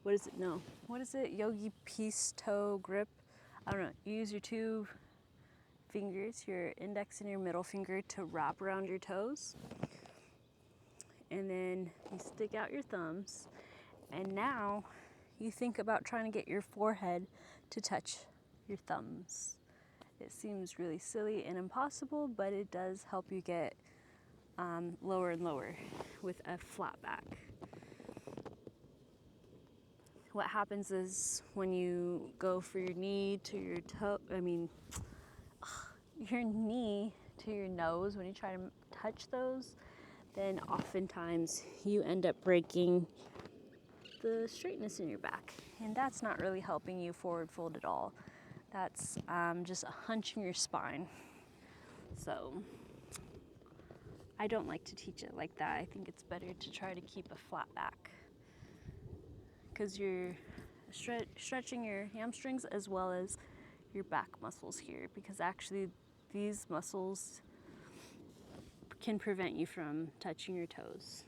what is it? No. What is it? Yogi peace toe grip. I don't know. You use your two fingers, your index and your middle finger, to wrap around your toes. And then you stick out your thumbs. And now you think about trying to get your forehead to touch your thumbs. It seems really silly and impossible, but it does help you get lower and lower with a flat back. What happens is when you go for your knee to your toe, your knee to your nose, when you try to touch those, then oftentimes you end up breaking the straightness in your back. And that's not really helping you forward fold at all. That's just hunching your spine. So I don't like to teach it like that. I think it's better to try to keep a flat back, because you're stretching your hamstrings as well as your back muscles here, because actually these muscles can prevent you from touching your toes.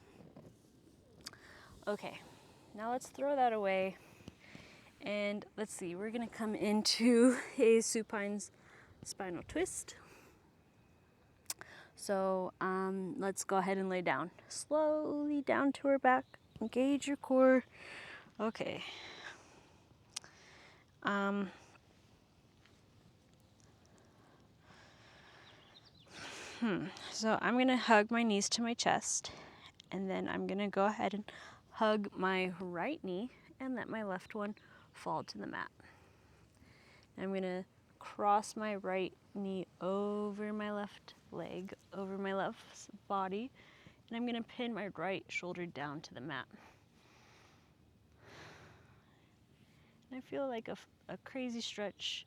Okay, now let's throw that away, and let's see, we're gonna come into a supine spinal twist. So let's go ahead and lay down. Slowly down to our back, engage your core. Okay. So I'm gonna hug my knees to my chest, and then I'm gonna go ahead and hug my right knee and let my left one fall to the mat. I'm gonna cross my right knee over my left leg, over my left body, and I'm gonna pin my right shoulder down to the mat. And I feel like a crazy stretch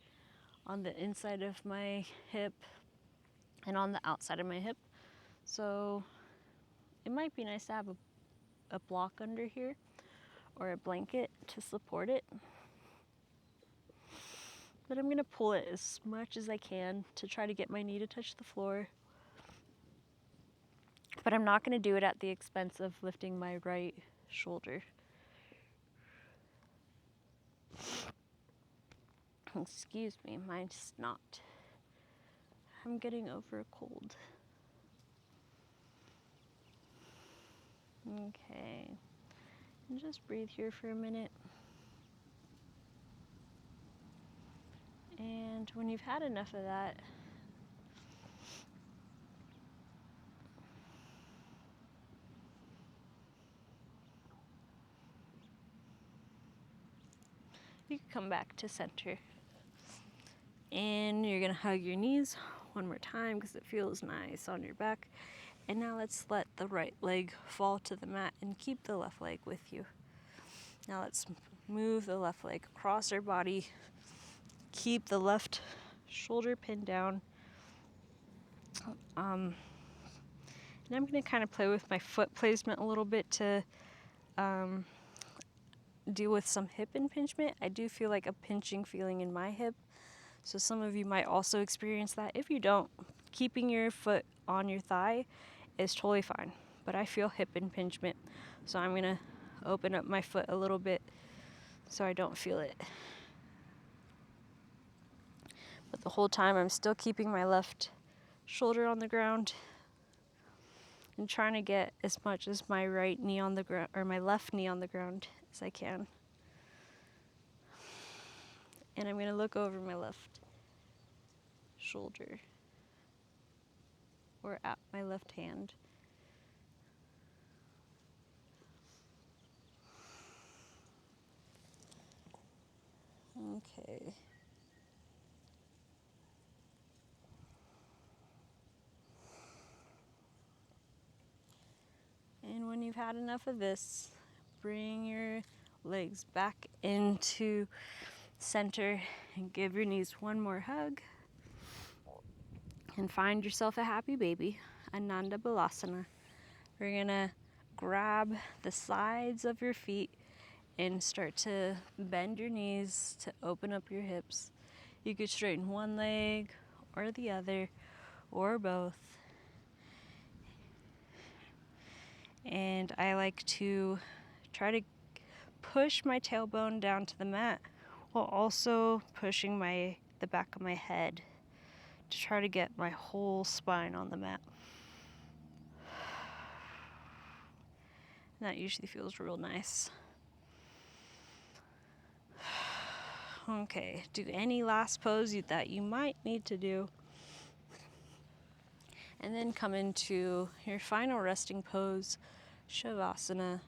on the inside of my hip and on the outside of my hip. So it might be nice to have a block under here or a blanket to support it. But I'm gonna pull it as much as I can to try to get my knee to touch the floor. But I'm not gonna do it at the expense of lifting my right shoulder. Excuse me, my snot. I'm getting over a cold. Okay, and just breathe here for a minute. And when you've had enough of that, you can come back to center. And you're gonna hug your knees one more time because it feels nice on your back. And now let's let the right leg fall to the mat and keep the left leg with you. Now let's move the left leg across our body. Keep the left shoulder pinned down. And I'm gonna kind of play with my foot placement a little bit to deal with some hip impingement. I do feel like a pinching feeling in my hip. So some of you might also experience that. If you don't, keeping your foot on your thigh is totally fine. But I feel hip impingement. So I'm gonna open up my foot a little bit so I don't feel it. But the whole time I'm still keeping my left shoulder on the ground and trying to get as much as my right knee on the ground, or my left knee on the ground as I can. And I'm gonna look over my left shoulder or at my left hand. Okay. And when you've had enough of this, bring your legs back into center and give your knees one more hug. And find yourself a happy baby, Ananda Balasana. We're gonna grab the sides of your feet and start to bend your knees to open up your hips. You could straighten one leg or the other or both. And I like to try to push my tailbone down to the mat while also pushing the back of my head to try to get my whole spine on the mat. And that usually feels real nice. Okay, do any last pose that you might need to do. And then come into your final resting pose, Shavasana.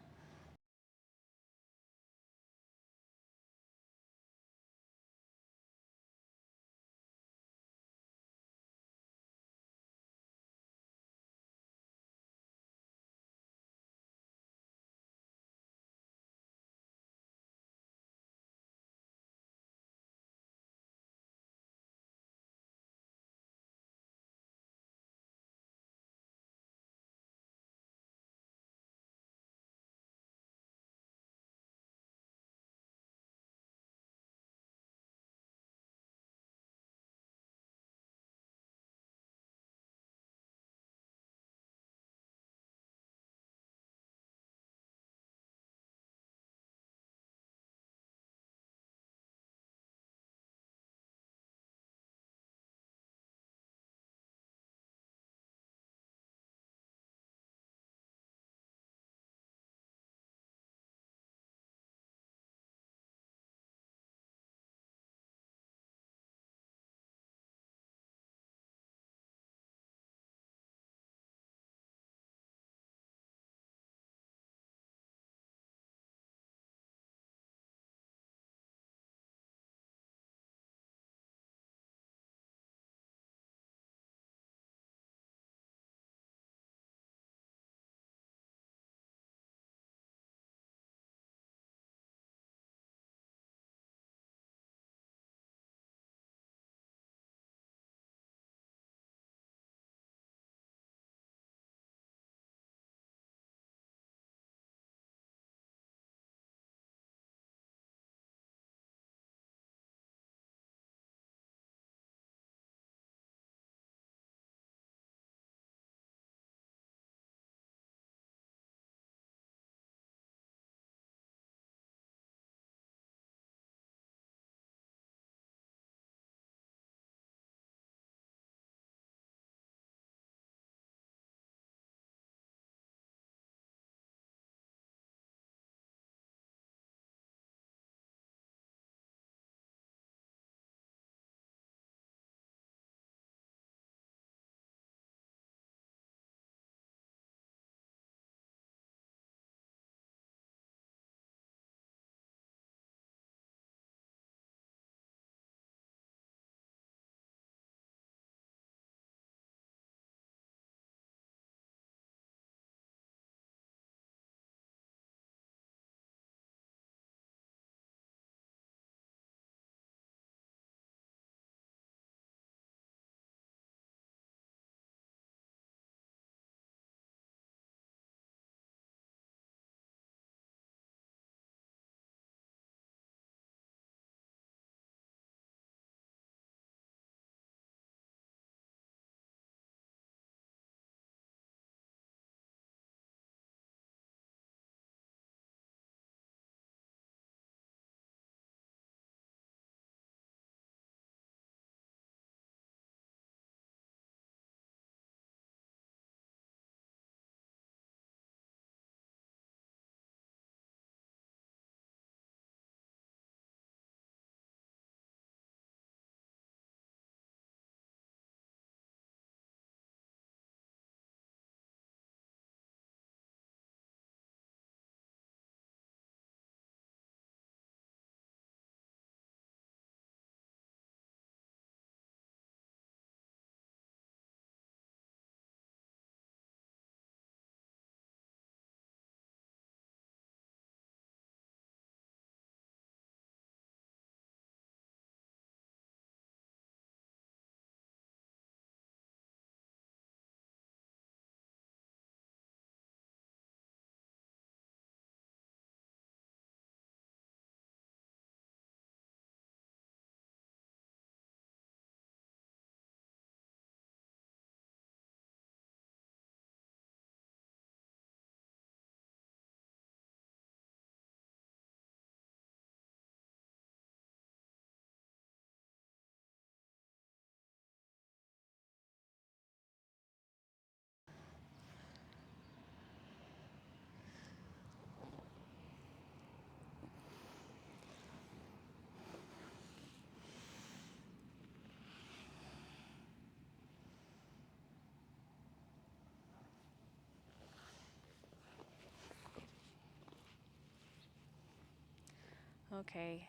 Okay.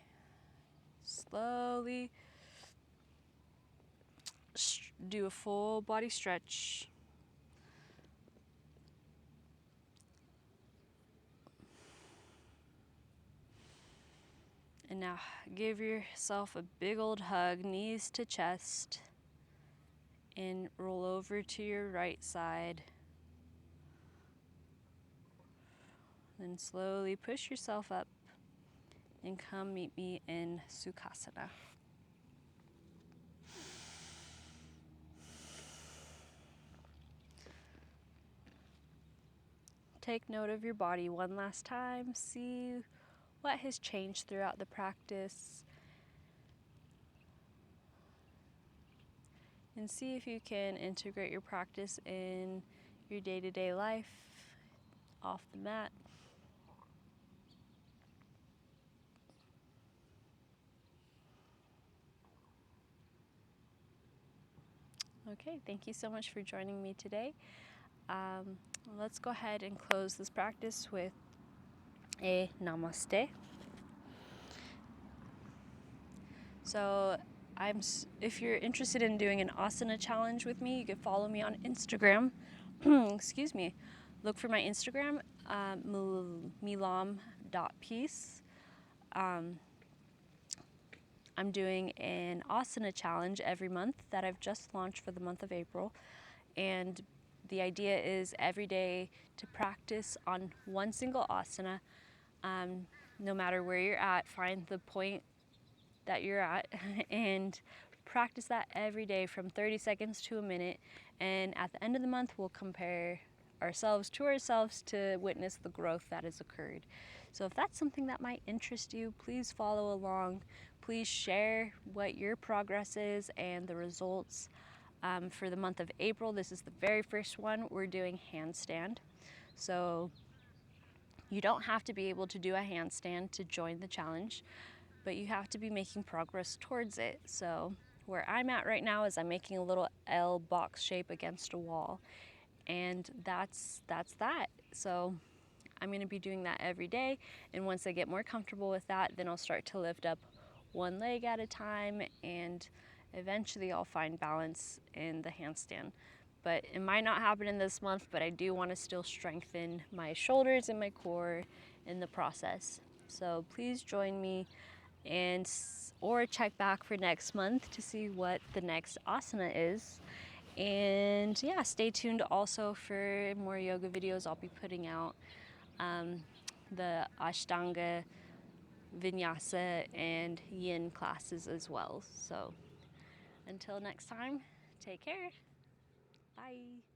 Slowly do a full body stretch. And now give yourself a big old hug, knees to chest, and roll over to your right side. Then slowly push yourself up and come meet me in Sukhasana. Take note of your body one last time. See what has changed throughout the practice. And see if you can integrate your practice in your day-to-day life, off the mat. Okay, thank you so much for joining me today. Let's go ahead and close this practice with a namaste. So if you're interested in doing an asana challenge with me, you can follow me on Instagram. Excuse me. Look for my Instagram, milam.peace. I'm doing an asana challenge every month that I've just launched for the month of April. And the idea is every day to practice on one single asana. No matter where you're at, find the point that you're at and practice that every day from 30 seconds to a minute. And at the end of the month, we'll compare ourselves to witness the growth that has occurred. So if that's something that might interest you, please follow along. Please share what your progress is and the results. For the month of April, this is the very first one, we're doing handstand. So you don't have to be able to do a handstand to join the challenge, but you have to be making progress towards it. So where I'm at right now is I'm making a little L box shape against a wall, and that's that. So I'm going to be doing that every day, and once I get more comfortable with that, then I'll start to lift up one leg at a time, and eventually I'll find balance in the handstand. But it might not happen in this month, but I do want to still strengthen my shoulders and my core in the process. So please join me or check back for next month to see what the next asana is. And yeah, stay tuned also for more yoga videos. I'll be putting out the Ashtanga, Vinyasa, and Yin classes as well. So until next time, take care. Bye.